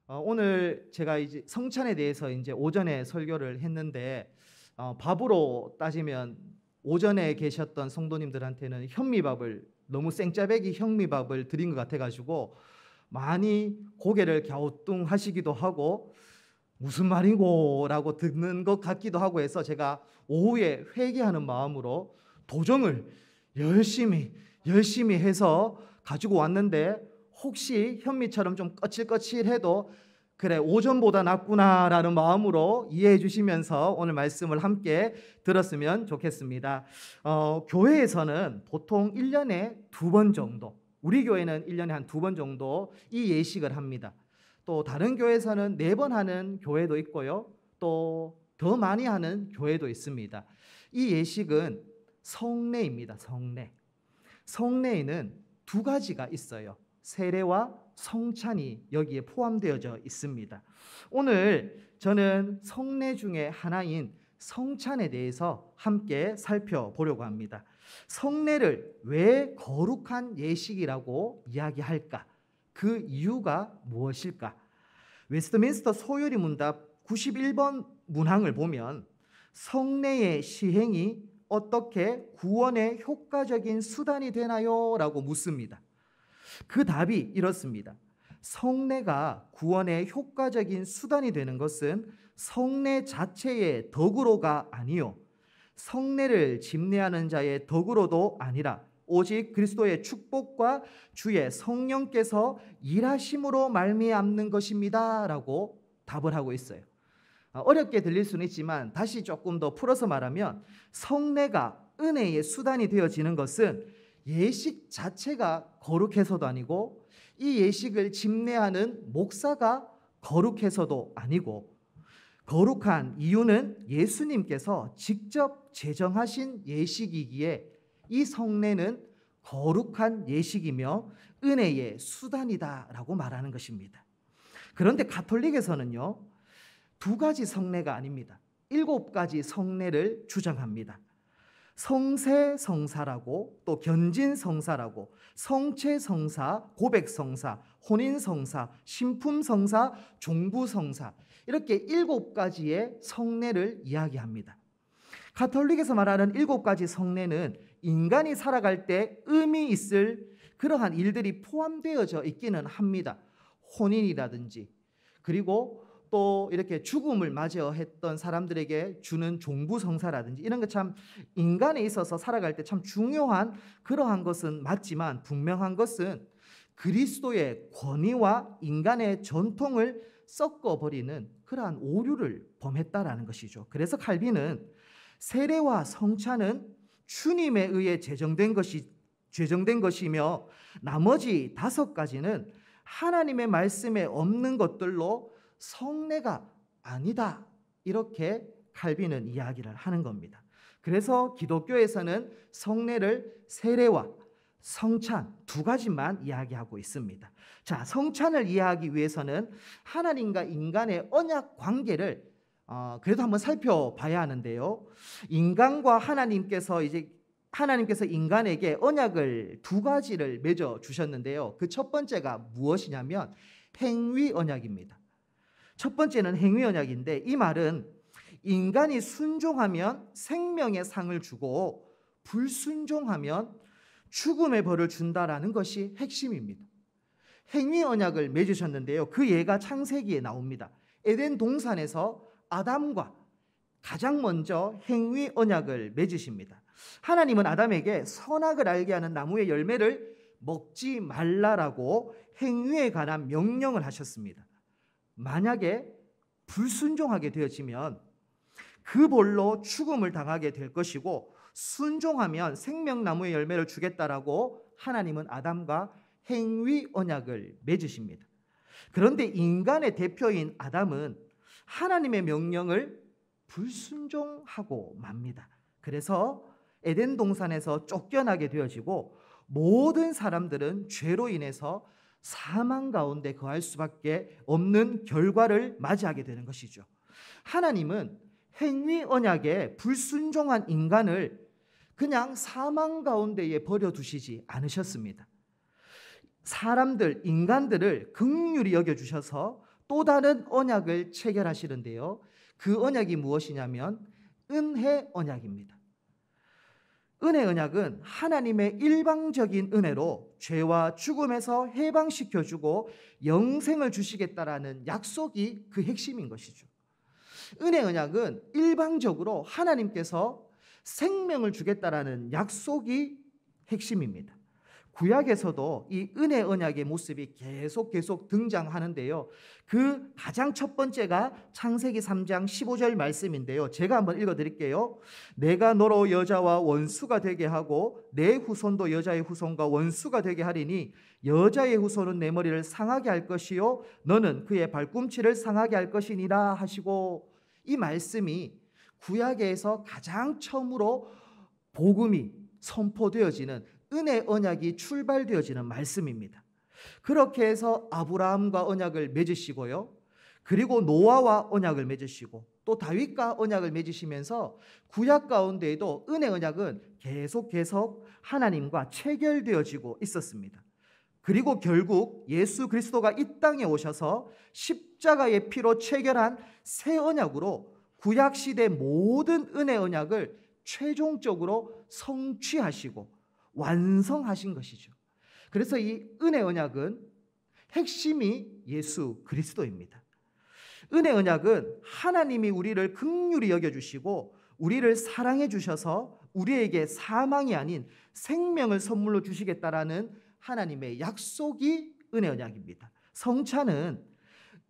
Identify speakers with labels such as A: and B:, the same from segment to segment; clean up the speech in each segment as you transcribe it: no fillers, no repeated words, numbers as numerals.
A: 오늘 제가 이제 성찬에 대해서 이제 오전에 설교를 했는데 밥으로 따지면 오전에 계셨던 성도님들한테는 현미밥을 너무 생짜배기 현미밥을 드린 것 같아가지고 많이 고개를 갸우뚱하시기도 하고 무슨 말이고라고 듣는 것 같기도 하고 해서 제가 오후에 회개하는 마음으로 도정을 열심히 해서 가지고 왔는데 혹시 현미처럼 좀 거칠거칠해도 그래 오전보다 낫구나라는 마음으로 이해해 주시면서 오늘 말씀을 함께 들었으면 좋겠습니다. 교회에서는 보통 1년에 2번 정도, 우리 교회는 1년에 한 2번 정도 이 예식을 합니다. 또 다른 교회에서는 4번 하는 교회도 있고요. 또 더 많이 하는 교회도 있습니다. 이 예식은 성례입니다. 성례. 성례에는 2가지가 있어요. 세례와 성찬이 여기에 포함되어져 있습니다. 오늘 저는 성례 중에 하나인 성찬에 대해서 함께 살펴보려고 합니다. 성례를 왜 거룩한 예식이라고 이야기할까? 그 이유가 무엇일까? 웨스트민스터 소요리 문답 91번 문항을 보면 성례의 시행이 어떻게 구원의 효과적인 수단이 되나요? 라고 묻습니다. 그 답이 이렇습니다. 성례가 구원의 효과적인 수단이 되는 것은 성례 자체의 덕으로가 아니요 성례를 집례하는 자의 덕으로도 아니라 오직 그리스도의 축복과 주의 성령께서 일하심으로 말미암는 것입니다 라고 답을 하고 있어요. 어렵게 들릴 수는 있지만 다시 조금 더 풀어서 말하면 성례가 은혜의 수단이 되어지는 것은 예식 자체가 거룩해서도 아니고 이 예식을 집례하는 목사가 거룩해서도 아니고 거룩한 이유는 예수님께서 직접 제정하신 예식이기에 이 성례는 거룩한 예식이며 은혜의 수단이다라고 말하는 것입니다. 그런데 가톨릭에서는요 2가지 성례가 아닙니다. 7가지 성례를 주장합니다. 성세성사라고 또 견진성사라고 성체성사, 고백성사, 혼인성사, 신품성사, 종부성사 이렇게 7가지의 성례를 이야기합니다. 가톨릭에서 말하는 7가지 성례는 인간이 살아갈 때 의미 있을 그러한 일들이 포함되어져 있기는 합니다. 혼인이라든지 그리고 또 이렇게 죽음을 맞이했던 사람들에게 주는 종부성사라든지 이런 것 참 인간에 있어서 살아갈 때 참 중요한 그러한 것은 맞지만 분명한 것은 그리스도의 권위와 인간의 전통을 섞어버리는 그러한 오류를 범했다라는 것이죠. 그래서 칼빈은 세례와 성찬은 주님에 의해 제정된 것이며 나머지 5가지는 하나님의 말씀에 없는 것들로 성례가 아니다 이렇게 칼빈은 이야기를 하는 겁니다. 그래서 기독교에서는 성례를 세례와 성찬 2가지만 이야기하고 있습니다. 자, 성찬을 이해하기 위해서는 하나님과 인간의 언약 관계를 그래도 한번 살펴봐야 하는데요. 인간과 하나님께서 인간에게 언약을 2가지를 맺어 주셨는데요. 그 첫 번째가 무엇이냐면 행위 언약입니다. 첫 번째는 행위 언약인데 이 말은 인간이 순종하면 생명의 상을 주고 불순종하면 죽음의 벌을 준다라는 것이 핵심입니다. 행위 언약을 맺으셨는데요. 그 예가 창세기에 나옵니다. 에덴 동산에서 아담과 가장 먼저 행위 언약을 맺으십니다. 하나님은 아담에게 선악을 알게 하는 나무의 열매를 먹지 말라라고 행위에 관한 명령을 하셨습니다. 만약에 불순종하게 되어지면 그 벌로 죽음을 당하게 될 것이고 순종하면 생명나무의 열매를 주겠다라고 하나님은 아담과 행위 언약을 맺으십니다. 그런데 인간의 대표인 아담은 하나님의 명령을 불순종하고 맙니다. 그래서 에덴 동산에서 쫓겨나게 되어지고 모든 사람들은 죄로 인해서 사망 가운데 거할 수밖에 없는 결과를 맞이하게 되는 것이죠. 하나님은 행위 언약에 불순종한 인간을 그냥 사망 가운데에 버려두시지 않으셨습니다. 인간들을 긍휼히 여겨주셔서 또 다른 언약을 체결하시는데요. 그 언약이 무엇이냐면 은혜 언약입니다. 은혜 언약은 하나님의 일방적인 은혜로 죄와 죽음에서 해방시켜주고 영생을 주시겠다라는 약속이 그 핵심인 것이죠. 은혜 언약은 일방적으로 하나님께서 생명을 주겠다라는 약속이 핵심입니다. 구약에서도 이 은혜 언약의 모습이 계속 등장하는데요. 그 가장 첫 번째가 창세기 3장 15절 말씀인데요. 제가 한번 읽어드릴게요. 내가 너로 여자와 원수가 되게 하고 내 후손도 여자의 후손과 원수가 되게 하리니 여자의 후손은 내 머리를 상하게 할 것이요 너는 그의 발꿈치를 상하게 할 것이니라 하시고, 이 말씀이 구약에서 가장 처음으로 복음이 선포되어지는 은혜 언약이 출발되어지는 말씀입니다. 그렇게 해서 아브라함과 언약을 맺으시고요. 그리고 노아와 언약을 맺으시고 또 다윗과 언약을 맺으시면서 구약 가운데에도 은혜 언약은 계속 하나님과 체결되어지고 있었습니다. 그리고 결국 예수 그리스도가 이 땅에 오셔서 십자가의 피로 체결한 새 언약으로 구약 시대 모든 은혜 언약을 최종적으로 성취하시고 완성하신 것이죠. 그래서 이 은혜 언약은 핵심이 예수 그리스도입니다. 은혜 언약은 하나님이 우리를 긍휼히 여겨주시고 우리를 사랑해 주셔서 우리에게 사망이 아닌 생명을 선물로 주시겠다라는 하나님의 약속이 은혜 언약입니다. 성찬은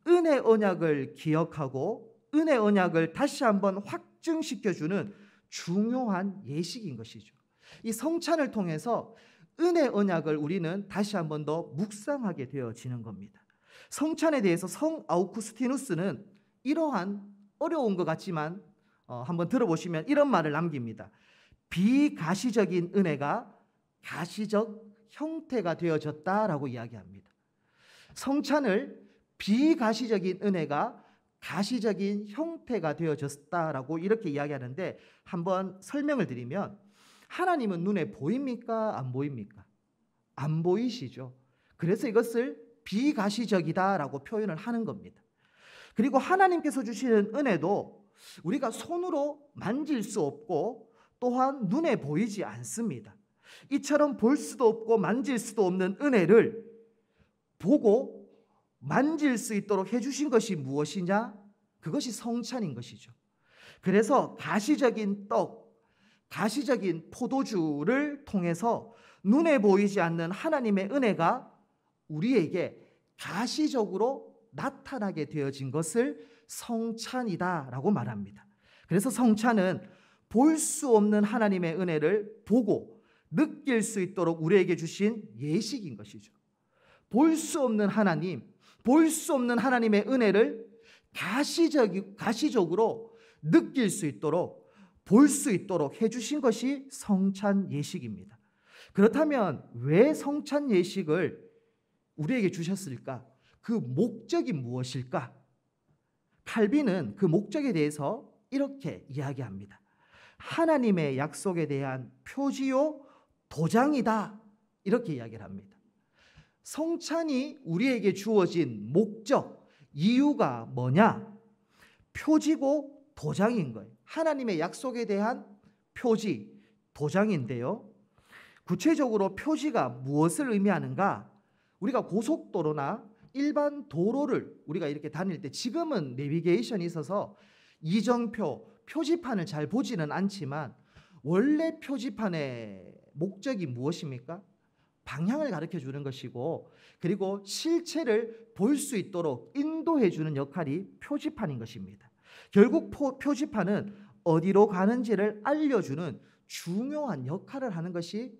A: 은혜 언약을 기억하고 은혜 언약을 다시 한번 확증시켜주는 중요한 예식인 것이죠. 이 성찬을 통해서 은혜 언약을 우리는 다시 한번 더 묵상하게 되어지는 겁니다. 성찬에 대해서 성 아우구스티누스는 이러한 어려운 것 같지만 한번 들어보시면 이런 말을 남깁니다. 비가시적인 은혜가 가시적 형태가 되어졌다라고 이야기합니다. 성찬을 비가시적인 은혜가 가시적인 형태가 되어졌다라고 이렇게 이야기하는데, 한번 설명을 드리면 하나님은 눈에 보입니까? 안 보입니까? 안 보이시죠. 그래서 이것을 비가시적이다라고 표현을 하는 겁니다. 그리고 하나님께서 주시는 은혜도 우리가 손으로 만질 수 없고 또한 눈에 보이지 않습니다. 이처럼 볼 수도 없고 만질 수도 없는 은혜를 보고 만질 수 있도록 해주신 것이 무엇이냐? 그것이 성찬인 것이죠. 그래서 가시적인 떡, 가시적인 포도주를 통해서 눈에 보이지 않는 하나님의 은혜가 우리에게 가시적으로 나타나게 되어진 것을 성찬이다라고 말합니다. 그래서 성찬은 볼 수 없는 하나님의 은혜를 보고 느낄 수 있도록 우리에게 주신 예식인 것이죠. 볼 수 없는 하나님, 볼 수 없는 하나님의 은혜를 가시적으로 느낄 수 있도록, 볼 수 있도록 해주신 것이 성찬 예식입니다. 그렇다면 왜 성찬 예식을 우리에게 주셨을까? 그 목적이 무엇일까? 칼빈은 그 목적에 대해서 이렇게 이야기합니다. 하나님의 약속에 대한 표지요 도장이다, 이렇게 이야기를 합니다. 성찬이 우리에게 주어진 목적, 이유가 뭐냐? 표지고 도장인 거예요. 하나님의 약속에 대한 표지, 도장인데요. 구체적으로 표지가 무엇을 의미하는가? 우리가 고속도로나 일반 도로를 우리가 이렇게 다닐 때, 지금은 내비게이션이 있어서 이정표, 표지판을 잘 보지는 않지만 원래 표지판의 목적이 무엇입니까? 방향을 가르쳐 주는 것이고, 그리고 실체를 볼 수 있도록 인도해 주는 역할이 표지판인 것입니다. 결국 표지판은 어디로 가는지를 알려주는 중요한 역할을 하는 것이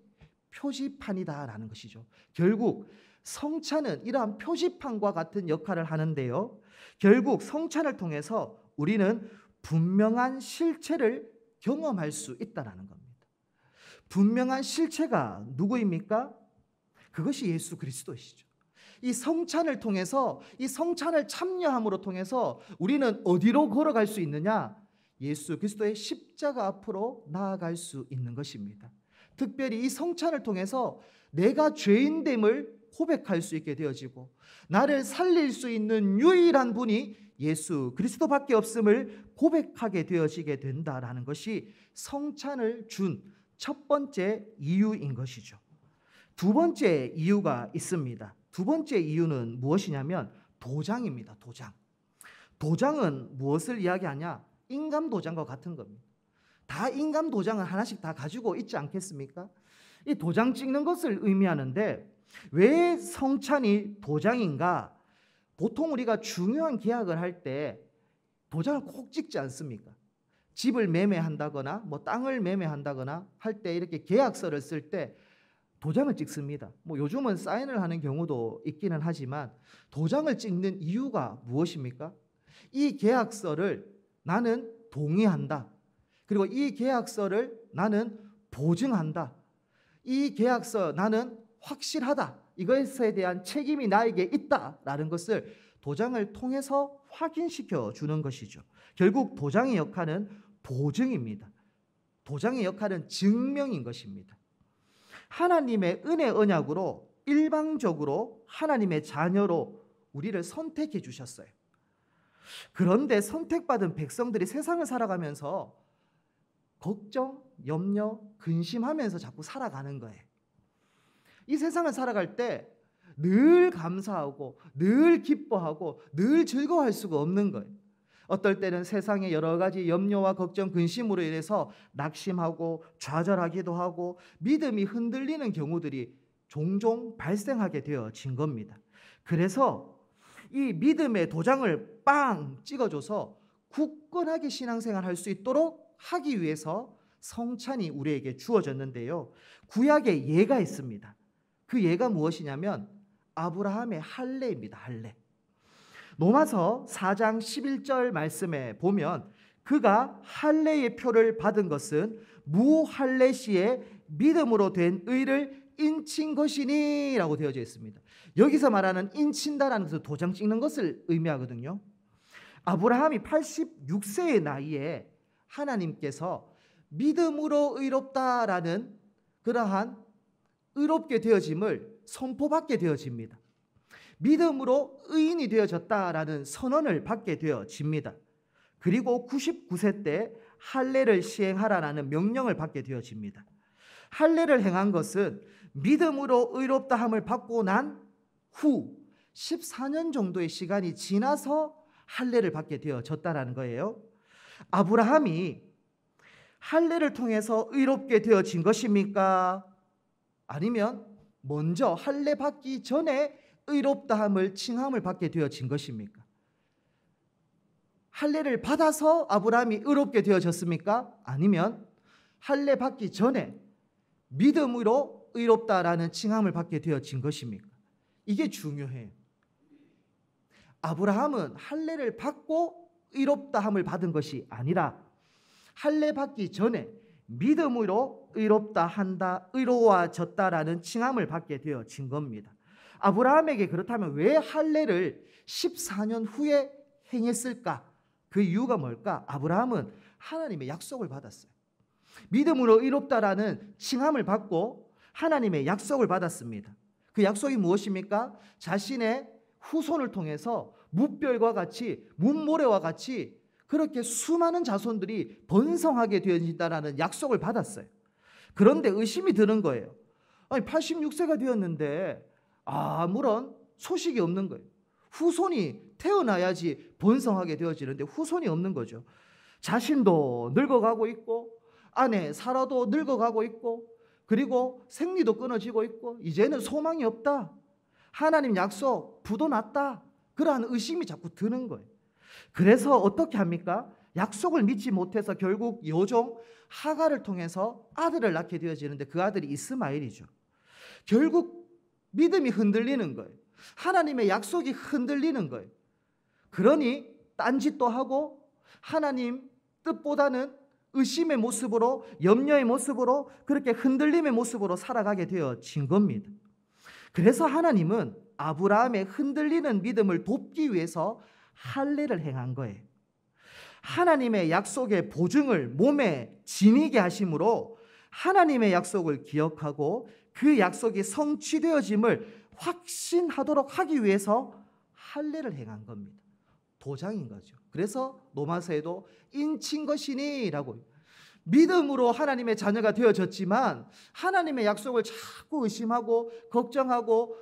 A: 표지판이다라는 것이죠. 결국 성찬은 이러한 표지판과 같은 역할을 하는데요. 결국 성찬을 통해서 우리는 분명한 실체를 경험할 수 있다는 겁니다. 분명한 실체가 누구입니까? 그것이 예수 그리스도이시죠. 이 성찬을 통해서, 이 성찬을 참여함으로 통해서 우리는 어디로 걸어갈 수 있느냐? 예수 그리스도의 십자가 앞으로 나아갈 수 있는 것입니다. 특별히 이 성찬을 통해서 내가 죄인됨을 고백할 수 있게 되어지고 나를 살릴 수 있는 유일한 분이 예수 그리스도밖에 없음을 고백하게 되어지게 된다라는 것이 성찬을 준 첫 번째 이유인 것이죠. 두 번째 이유가 있습니다. 두 번째 이유는 무엇이냐면 도장입니다. 도장. 도장은 무엇을 이야기하냐? 인감 도장과 같은 겁니다. 다 인감 도장을 하나씩 다 가지고 있지 않겠습니까? 이 도장 찍는 것을 의미하는데 왜 성찬이 도장인가? 보통 우리가 중요한 계약을 할 때 도장을 꼭 찍지 않습니까? 집을 매매한다거나 뭐 땅을 매매한다거나 할 때 이렇게 계약서를 쓸 때 도장을 찍습니다. 뭐 요즘은 사인을 하는 경우도 있기는 하지만 도장을 찍는 이유가 무엇입니까? 이 계약서를 나는 동의한다. 그리고 이 계약서를 나는 보증한다. 이 계약서 나는 확실하다. 이것에 대한 책임이 나에게 있다라는 것을 도장을 통해서 확인시켜 주는 것이죠. 결국 도장의 역할은 보증입니다. 도장의 역할은 증명인 것입니다. 하나님의 은혜 언약으로 일방적으로 하나님의 자녀로 우리를 선택해 주셨어요. 그런데 선택받은 백성들이 세상을 살아가면서 걱정, 염려, 근심하면서 자꾸 살아가는 거예요. 이 세상을 살아갈 때 늘 감사하고 늘 기뻐하고 늘 즐거워할 수가 없는 거예요. 어떨 때는 세상의 여러 가지 염려와 걱정, 근심으로 인해서 낙심하고 좌절하기도 하고 믿음이 흔들리는 경우들이 종종 발생하게 되어진 겁니다. 그래서 이 믿음의 도장을 빵 찍어줘서 굳건하게 신앙생활 할 수 있도록 하기 위해서 성찬이 우리에게 주어졌는데요. 구약에 예가 있습니다. 그 예가 무엇이냐면 아브라함의 할례입니다. 할례. 로마서 4장 11절 말씀에 보면 그가 할례의 표를 받은 것은 무할례 시에 믿음으로 된 의를 인친 것이니 라고 되어져 있습니다. 여기서 말하는 인친다라는 것은 도장 찍는 것을 의미하거든요. 아브라함이 86세의 나이에 하나님께서 믿음으로 의롭다라는 그러한 의롭게 되어짐을 선포받게 되어집니다. 믿음으로 의인이 되어졌다라는 선언을 받게 되어집니다. 그리고 99세 때 할례를 시행하라는 명령을 받게 되어집니다. 할례를 행한 것은 믿음으로 의롭다함을 받고 난 후 14년 정도의 시간이 지나서 할례를 받게 되어졌다라는 거예요. 아브라함이 할례를 통해서 의롭게 되어진 것입니까? 아니면 먼저 할례 받기 전에 의롭다함을 칭함을 받게 되어진 것입니까? 할례를 받아서 아브라함이 의롭게 되어졌습니까? 아니면 할례 받기 전에 믿음으로 의롭다라는 칭함을 받게 되어진 것입니까? 이게 중요해요. 아브라함은 할례를 받고 의롭다함을 받은 것이 아니라 할례 받기 전에 믿음으로 의롭다 한다, 의로워졌다라는 칭함을 받게 되어진 겁니다. 아브라함에게 그렇다면 왜 할례를 14년 후에 행했을까? 그 이유가 뭘까? 아브라함은 하나님의 약속을 받았어요. 믿음으로 의롭다라는 칭함을 받고 하나님의 약속을 받았습니다. 그 약속이 무엇입니까? 자신의 후손을 통해서 뭇별과 같이 문모래와 같이 그렇게 수많은 자손들이 번성하게 되어진다라는 약속을 받았어요. 그런데 의심이 드는 거예요. 아니 86세가 되었는데 아무런 소식이 없는 거예요. 후손이 태어나야지 번성하게 되어지는데 후손이 없는 거죠. 자신도 늙어가고 있고 아내 사라도 늙어가고 있고 그리고 생리도 끊어지고 있고 이제는 소망이 없다. 하나님 약속 부도 났다. 그러한 의심이 자꾸 드는 거예요. 그래서 어떻게 합니까? 약속을 믿지 못해서 결국 여종 하갈을 통해서 아들을 낳게 되어지는데 그 아들이 이스마엘이죠. 결국 믿음이 흔들리는 거예요. 하나님의 약속이 흔들리는 거예요. 그러니 딴짓도 하고 하나님 뜻보다는 의심의 모습으로 염려의 모습으로 그렇게 흔들림의 모습으로 살아가게 되어진 겁니다. 그래서 하나님은 아브라함의 흔들리는 믿음을 돕기 위해서 할례를 행한 거예요. 하나님의 약속의 보증을 몸에 지니게 하심으로 하나님의 약속을 기억하고 그 약속이 성취되어짐을 확신하도록 하기 위해서 할례를 행한 겁니다. 도장인 거죠. 그래서 로마서에도 인친 것이니라고, 믿음으로 하나님의 자녀가 되어졌지만 하나님의 약속을 자꾸 의심하고 걱정하고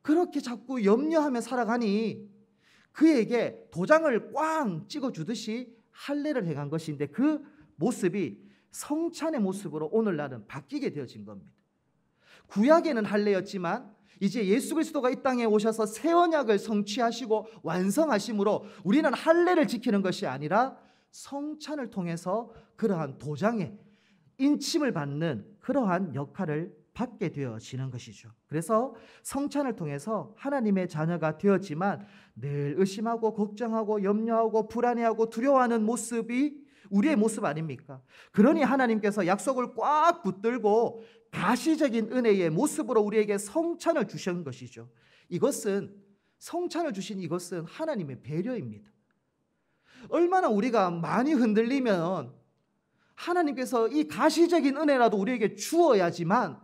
A: 그렇게 자꾸 염려하며 살아가니 그에게 도장을 꽝 찍어주듯이 할례를 행한 것인데, 그 모습이 성찬의 모습으로 오늘날은 바뀌게 되어진 겁니다. 구약에는 할례였지만 이제 예수 그리스도가 이 땅에 오셔서 새 언약을 성취하시고 완성하심으로 우리는 할례를 지키는 것이 아니라 성찬을 통해서 그러한 도장에 인침을 받는 그러한 역할을 받게 되어지는 것이죠. 그래서 성찬을 통해서 하나님의 자녀가 되었지만 늘 의심하고 걱정하고 염려하고 불안해하고 두려워하는 모습이 우리의 모습 아닙니까? 그러니 하나님께서 약속을 꽉 붙들고 가시적인 은혜의 모습으로 우리에게 성찬을 주신 것이죠. 이것은, 성찬을 주신 이것은 하나님의 배려입니다. 얼마나 우리가 많이 흔들리면 하나님께서 이 가시적인 은혜라도 우리에게 주어야지만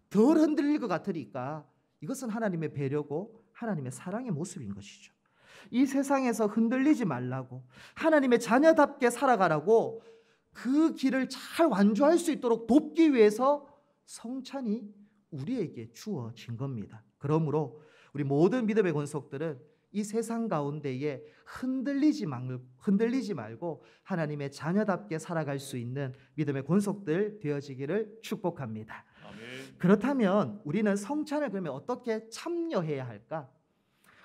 A: 덜 흔들릴 것 같으니까, 이것은 하나님의 배려고 하나님의 사랑의 모습인 것이죠. 이 세상에서 흔들리지 말라고, 하나님의 자녀답게 살아가라고 그 길을 잘 완주할 수 있도록 돕기 위해서 성찬이 우리에게 주어진 겁니다. 그러므로 우리 모든 믿음의 권속들은 이 세상 가운데에 흔들리지 말고 하나님의 자녀답게 살아갈 수 있는 믿음의 권속들 되어지기를 축복합니다. 아멘. 그렇다면 우리는 성찬을 그러면 어떻게 참여해야 할까?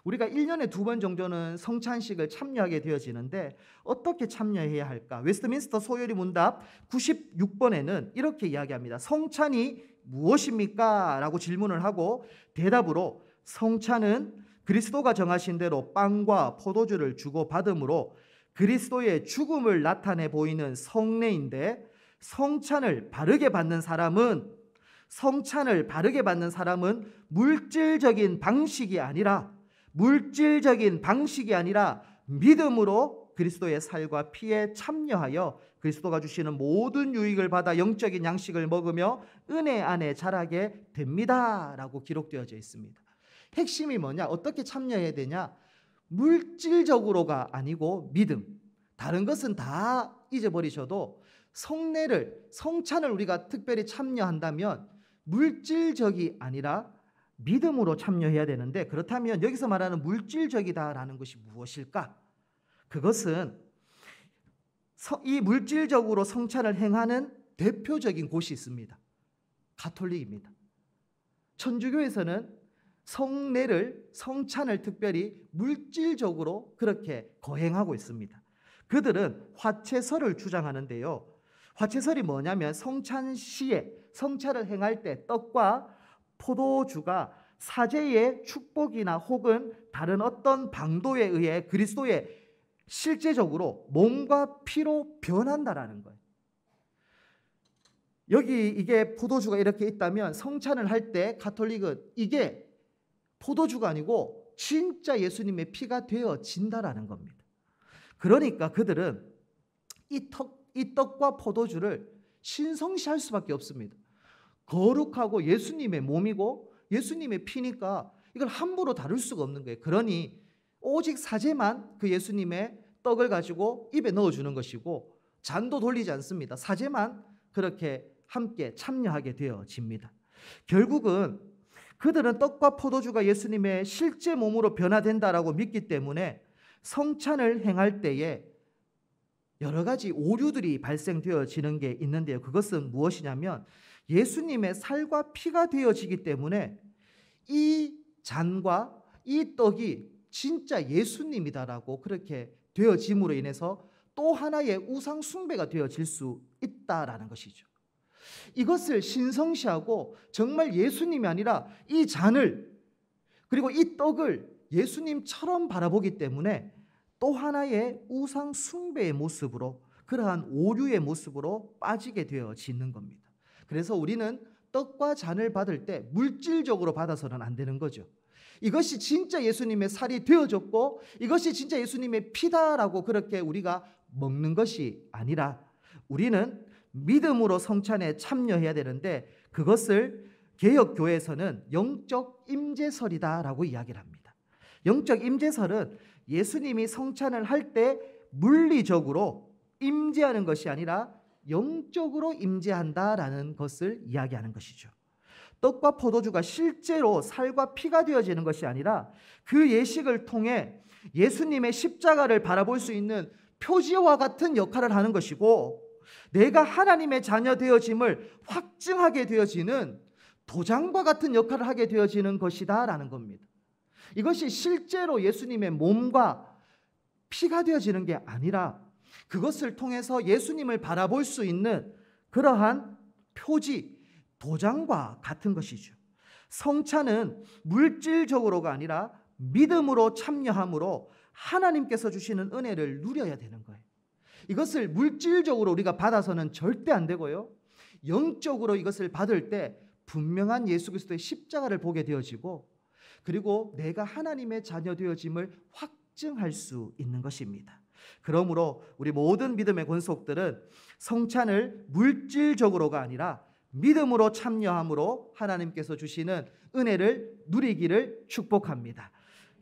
A: 우리가 1년에 2번 정도는 성찬식을 참여하게 되어지는데 어떻게 참여해야 할까? 웨스트민스터 소요리 문답 96번에는 이렇게 이야기합니다. 성찬이 무엇입니까? 라고 질문을 하고 대답으로, 성찬은 그리스도가 정하신 대로 빵과 포도주를 주고 받음으로 그리스도의 죽음을 나타내 보이는 성례인데, 성찬을 바르게 받는 사람은 물질적인 방식이 아니라 믿음으로 그리스도의 살과 피에 참여하여 그리스도가 주시는 모든 유익을 받아 영적인 양식을 먹으며 은혜 안에 자라게 됩니다 라고 기록되어져 있습니다. 핵심이 뭐냐? 어떻게 참여해야 되냐? 물질적으로가 아니고 믿음. 다른 것은 다 잊어버리셔도 성찬을 우리가 특별히 참여한다면 물질적이 아니라 믿음으로 참여해야 되는데, 그렇다면 여기서 말하는 물질적이다라는 것이 무엇일까? 그것은 이 물질적으로 성찬을 행하는 대표적인 곳이 있습니다. 가톨릭입니다. 천주교에서는 성찬을 특별히 물질적으로 그렇게 거행하고 있습니다. 그들은 화채설을 주장하는데요. 화채설이 뭐냐면 성찬 시에, 성찬을 행할 때 떡과 포도주가 사제의 축복이나 혹은 다른 어떤 방도에 의해 그리스도의 실제적으로 몸과 피로 변한다라는 거예요. 여기 이게 포도주가 이렇게 있다면 성찬을 할 때 가톨릭은 이게 포도주가 아니고 진짜 예수님의 피가 되어진다라는 겁니다. 그러니까 그들은 이 떡과 포도주를 신성시할 수밖에 없습니다. 거룩하고 예수님의 몸이고 예수님의 피니까 이걸 함부로 다룰 수가 없는 거예요. 그러니 오직 사제만 그 예수님의 떡을 가지고 입에 넣어주는 것이고 잔도 돌리지 않습니다. 사제만 그렇게 함께 참여하게 되어집니다. 결국은 그들은 떡과 포도주가 예수님의 실제 몸으로 변화된다라고 믿기 때문에 성찬을 행할 때에 여러 가지 오류들이 발생되어지는 게 있는데요. 그것은 무엇이냐면 예수님의 살과 피가 되어지기 때문에 이 잔과 이 떡이 진짜 예수님이다라고 그렇게 되어짐으로 인해서 또 하나의 우상 숭배가 되어질 수 있다라는 것이죠. 이것을 신성시하고 정말 예수님이 아니라 이 잔을 그리고 이 떡을 예수님처럼 바라보기 때문에 또 하나의 우상 숭배의 모습으로, 그러한 오류의 모습으로 빠지게 되어지는 겁니다. 그래서 우리는 떡과 잔을 받을 때 물질적으로 받아서는 안 되는 거죠. 이것이 진짜 예수님의 살이 되어졌고 이것이 진짜 예수님의 피다라고 그렇게 우리가 먹는 것이 아니라 우리는 믿음으로 성찬에 참여해야 되는데 그것을 개혁교회에서는 영적 임재설이다라고 이야기를 합니다. 영적 임재설은 예수님이 성찬을 할 때 물리적으로 임재하는 것이 아니라 영적으로 임재한다라는 것을 이야기하는 것이죠. 떡과 포도주가 실제로 살과 피가 되어지는 것이 아니라 그 예식을 통해 예수님의 십자가를 바라볼 수 있는 표지와 같은 역할을 하는 것이고, 내가 하나님의 자녀 되어짐을 확증하게 되어지는 도장과 같은 역할을 하게 되어지는 것이다 라는 겁니다. 이것이 실제로 예수님의 몸과 피가 되어지는 게 아니라 그것을 통해서 예수님을 바라볼 수 있는 그러한 표지, 도장과 같은 것이죠. 성찬은 물질적으로가 아니라 믿음으로 참여함으로 하나님께서 주시는 은혜를 누려야 되는 거예요. 이것을 물질적으로 우리가 받아서는 절대 안 되고요, 영적으로 이것을 받을 때 분명한 예수 그리스도의 십자가를 보게 되어지고, 그리고 내가 하나님의 자녀 되어짐을 확증할 수 있는 것입니다. 그러므로 우리 모든 믿음의 권속들은 성찬을 물질적으로가 아니라 믿음으로 참여함으로 하나님께서 주시는 은혜를 누리기를 축복합니다.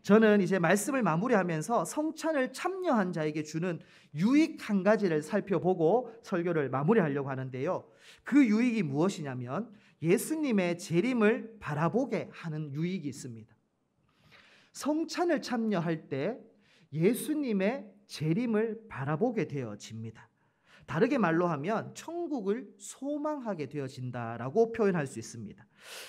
A: 저는 이제 말씀을 마무리하면서 성찬을 참여한 자에게 주는 유익 한 가지를 살펴보고 설교를 마무리하려고 하는데요, 그 유익이 무엇이냐면 예수님의 재림을 바라보게 하는 유익이 있습니다. 성찬을 참여할 때 예수님의 재림을 바라보게 되어집니다. 다르게 말로 하면 천국을 소망하게 되어진다라고 표현할 수 있습니다.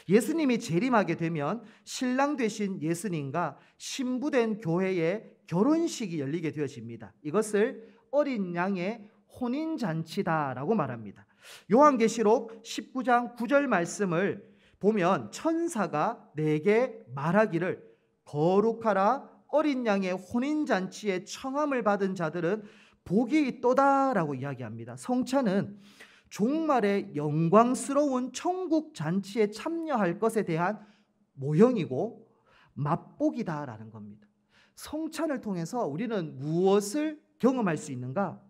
A: 예수님이 재림하게 되면 신랑 되신 예수님과 신부된 교회의 결혼식이 열리게 되어집니다. 이것을 어린 양의 혼인잔치다라고 말합니다. 요한계시록 19장 9절 말씀을 보면 천사가 내게 말하기를 거룩하라, 어린 양의 혼인잔치에 청함을 받은 자들은 복이 있도다라고 이야기합니다. 성찬은 종말의 영광스러운 천국 잔치에 참여할 것에 대한 모형이고 맛보기다라는 겁니다. 성찬을 통해서 우리는 무엇을 경험할 수 있는가?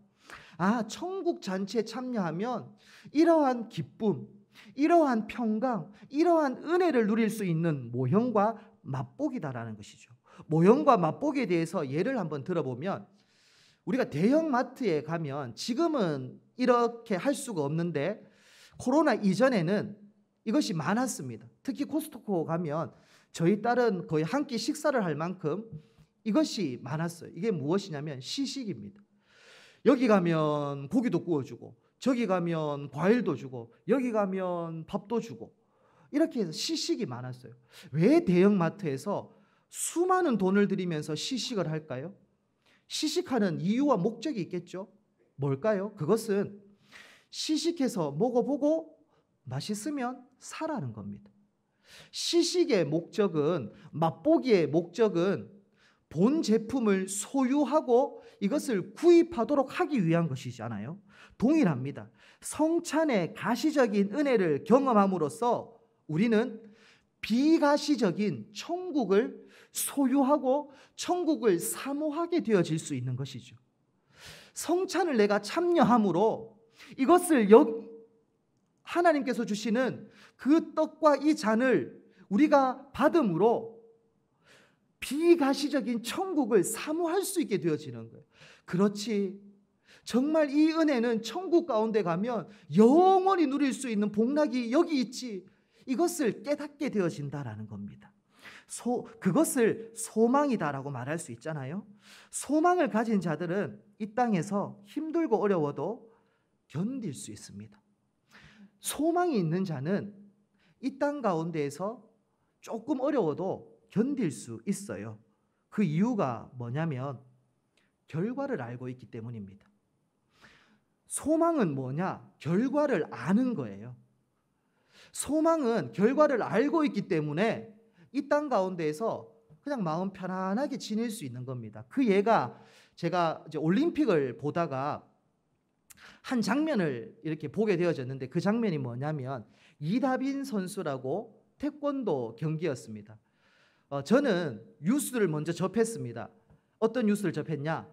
A: 천국 잔치에 참여하면 이러한 기쁨, 이러한 평강, 이러한 은혜를 누릴 수 있는 모형과 맛보기다라는 것이죠. 모형과 맛보기에 대해서 예를 한번 들어보면, 우리가 대형마트에 가면 지금은 이렇게 할 수가 없는데 코로나 이전에는 이것이 많았습니다. 특히 코스트코 가면 저희 딸은 거의 한 끼 식사를 할 만큼 이것이 많았어요. 이게 무엇이냐면 시식입니다. 여기 가면 고기도 구워주고, 저기 가면 과일도 주고, 여기 가면 밥도 주고, 이렇게 해서 시식이 많았어요. 왜 대형마트에서 수많은 돈을 들이면서 시식을 할까요? 시식하는 이유와 목적이 있겠죠. 뭘까요? 그것은 시식해서 먹어보고 맛있으면 사라는 겁니다. 시식의 목적은, 맛보기의 목적은 본 제품을 소유하고 이것을 구입하도록 하기 위한 것이잖아요. 동일합니다. 성찬의 가시적인 은혜를 경험함으로써 우리는 비가시적인 천국을 소유하고 천국을 사모하게 되어질 수 있는 것이죠. 성찬을 내가 참여함으로 이것을 하나님께서 주시는 그 떡과 이 잔을 우리가 받음으로 비가시적인 천국을 사모할 수 있게 되어지는 거예요. 그렇지, 정말 이 은혜는 천국 가운데 가면 영원히 누릴 수 있는 복락이 여기 있지, 이것을 깨닫게 되어진다라는 겁니다. 그것을 소망이다라고 말할 수 있잖아요. 소망을 가진 자들은 이 땅에서 힘들고 어려워도 견딜 수 있습니다. 소망이 있는 자는 이 땅 가운데에서 조금 어려워도 견딜 수 있어요. 그 이유가 뭐냐면 결과를 알고 있기 때문입니다. 소망은 뭐냐? 결과를 아는 거예요. 소망은 결과를 알고 있기 때문에 이 땅 가운데에서 그냥 마음 편안하게 지낼 수 있는 겁니다. 그 예가, 제가 이제 올림픽을 보다가 한 장면을 이렇게 보게 되어졌는데, 그 장면이 뭐냐면 이다빈 선수라고 태권도 경기였습니다. 저는 뉴스를 먼저 접했습니다. 어떤 뉴스를 접했냐?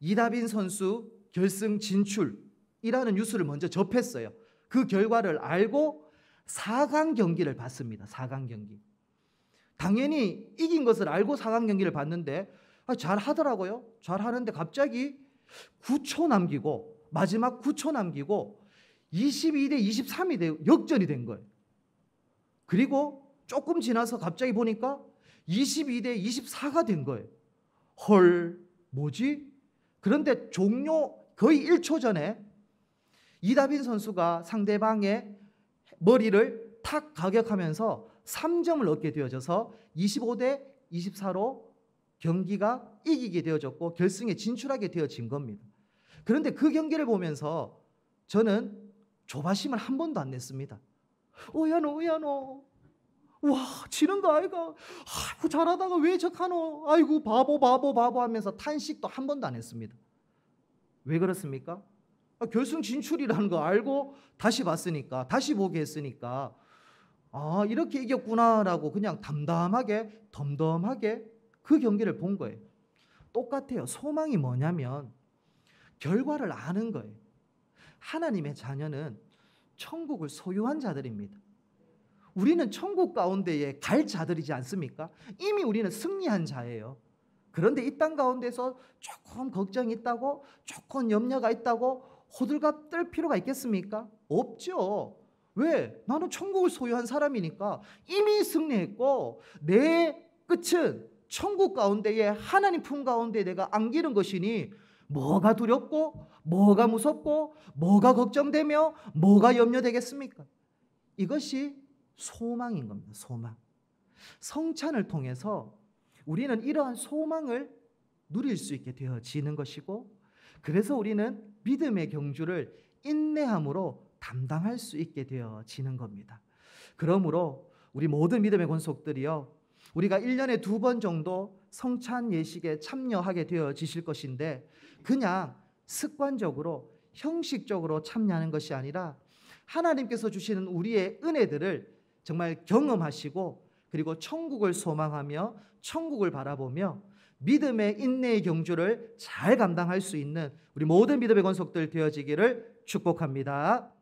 A: 이다빈 선수 결승 진출이라는 뉴스를 먼저 접했어요. 그 결과를 알고 4강 경기를 봤습니다. 4강 경기. 당연히 이긴 것을 알고 4강 경기를 봤는데 잘 하더라고요. 잘 하는데 갑자기 9초 남기고 마지막 9초 남기고 22대 23이 돼 역전이 된 거예요. 그리고 조금 지나서 갑자기 보니까 22대 24가 된 거예요. 헐, 뭐지? 그런데 종료 거의 1초 전에 이다빈 선수가 상대방의 머리를 탁 가격하면서 3점을 얻게 되어져서 25대 24로 경기가 이기게 되어졌고 결승에 진출하게 되어진 겁니다. 그런데 그 경기를 보면서 저는 조바심을 한 번도 안 냈습니다. 오야노 와 지는 거 아이가 아이고 잘하다가 왜 저카노 아이고 바보 하면서 탄식도 한 번도 안 했습니다. 왜 그렇습니까? 결승 진출이라는 거 알고 다시 봤으니까, 다시 보게 했으니까 이렇게 이겼구나라고 그냥 덤덤하게 그 경기를 본 거예요. 똑같아요. 소망이 뭐냐면 결과를 아는 거예요. 하나님의 자녀는 천국을 소유한 자들입니다. 우리는 천국 가운데에 갈 자들이지 않습니까? 이미 우리는 승리한 자예요. 그런데 이 땅 가운데서 조금 걱정이 있다고, 조금 염려가 있다고 호들갑 떨 필요가 있겠습니까? 없죠. 왜? 나는 천국을 소유한 사람이니까 이미 승리했고 내 끝은 천국 가운데에 하나님 품 가운데 내가 안기는 것이니 뭐가 두렵고 뭐가 무섭고 뭐가 걱정되며 뭐가 염려되겠습니까? 이것이 소망인 겁니다. 소망. 성찬을 통해서 우리는 이러한 소망을 누릴 수 있게 되어지는 것이고 그래서 우리는 믿음의 경주를 인내함으로 담당할 수 있게 되어지는 겁니다. 그러므로 우리 모든 믿음의 권속들이요, 우리가 1년에 2번 정도 성찬 예식에 참여하게 되어지실 것인데 그냥 습관적으로 형식적으로 참여하는 것이 아니라 하나님께서 주시는 우리의 은혜들을 정말 경험하시고 그리고 천국을 소망하며 천국을 바라보며 믿음의 인내의 경주를 잘 감당할 수 있는 우리 모든 믿음의 권속들 되어지기를 축복합니다.